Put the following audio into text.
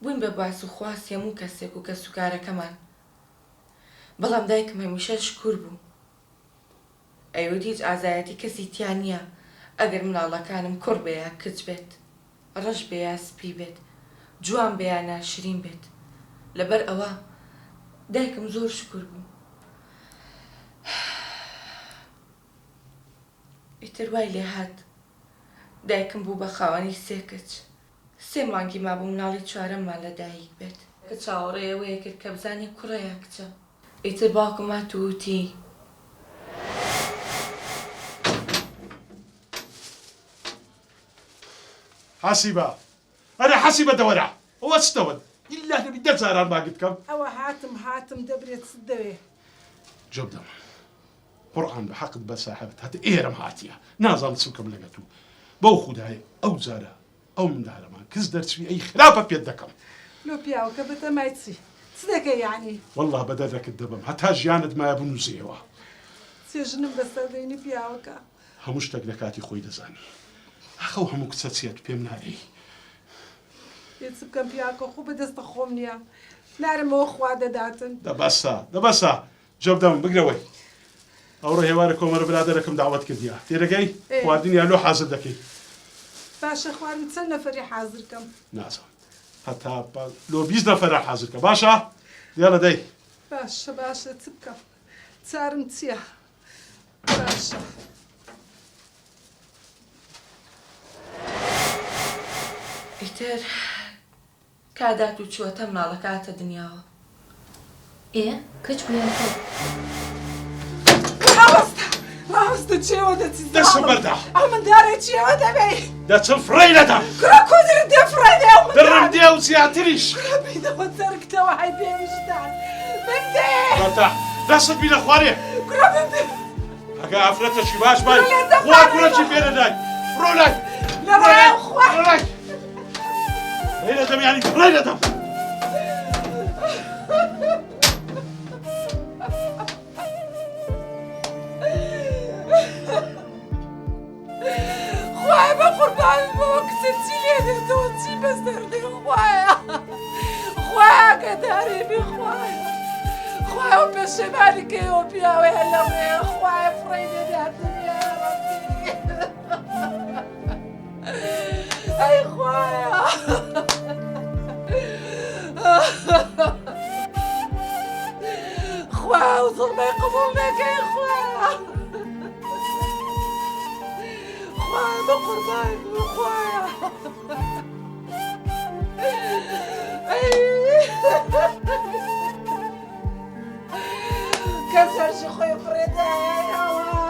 بووین بە باس و خواست هەموو کەسێک و کەس و کارەکەمان. بەڵام دایکم هەمیشە شکور بوو. ئەیوت هیچ ئازایەتی کەسی تیا نییە ئەگەر مناڵەکانم کوڕ بێ یا کچ بێت، ڕەش بێ یا سپی بێت، جوان بێ یا ناشرین بێت. لەبەر ئەوە دایکم زۆر شکور بوو. ئیتر وای لێ هات دایکم بوو بە خاوەنی 3 کچ. 3 مانگی مابوو مناڵی 4ەممان لە دایک بێت کە چاوەڕێیەوەیە کرد کە بزانێ کوڕە یا کچە. ئیتر باوکم هات و وتی حسيبة أنا حسيبة دورة واستود إلا نبي دزاران ما قلت كم أو هاتم دبريت صدوي جبدم قرآن بحق بساحبت هات إيرم هاتيا نازل سوكم لقتو بو خداي أو زارة أو من دهلا ما كز درس في أي خلافة بيدكم لو بياو كبتا ما يتصي صدق يعني والله بدلك الدبم حتى جاند ما يبنو زيوا سيجنم بس ديني بياوكا همشتك لكاتي خوي دزاني أخو همو كتسيت بيمناري يتسب كم بياكو خو بدست خومنيا نعرم أخوة داتن ده بسا جبدم بقروي أورا هواركم مرة بلادركم دعوت كديا تيرجعي واديني ألو حاضر دكي باشا خوار متسنى فري حاضركم نازم حتى لو بيزنا فرح حاضركم باشا يلا داي باشا تسبكم تسارم تسيا باشا ئیتر کادات و چووەتە مناڵەکاتە دنیاوە. کچ بوویان تۆ ڕاستە چێوە دەچی دەچم بەردا ئەو منداڵێ چێوە دەبێ دەچم فڕی لەدەم کرا کۆدرت دێ فڕێدێ ئەو درم دێ و زیاتریش کرا بیدەوە سەرکتەوە هەی پێویستان من دێ بەردا دەست بینە خوارێ کرا من دێ ئەگە ئافرەتەشی باش بای خوار کوڕەکی پێ دەدای فڕۆ لای لە ڕێم خوا فڕۆ لای فڕی لەدەم یانی فڕی لەدەم خواهی با قربان بابا کسی چی لیده تو چی بستردی خواهی خواهی داری بی خواهی خواهی و پشمانی که او بیاوی هلوی خواهی فریده در دنیا ربی ای خواهی خواهی و ظلمه قبول نکی خواهی خواهی با قربان خواهی كسر شي خويا فريدة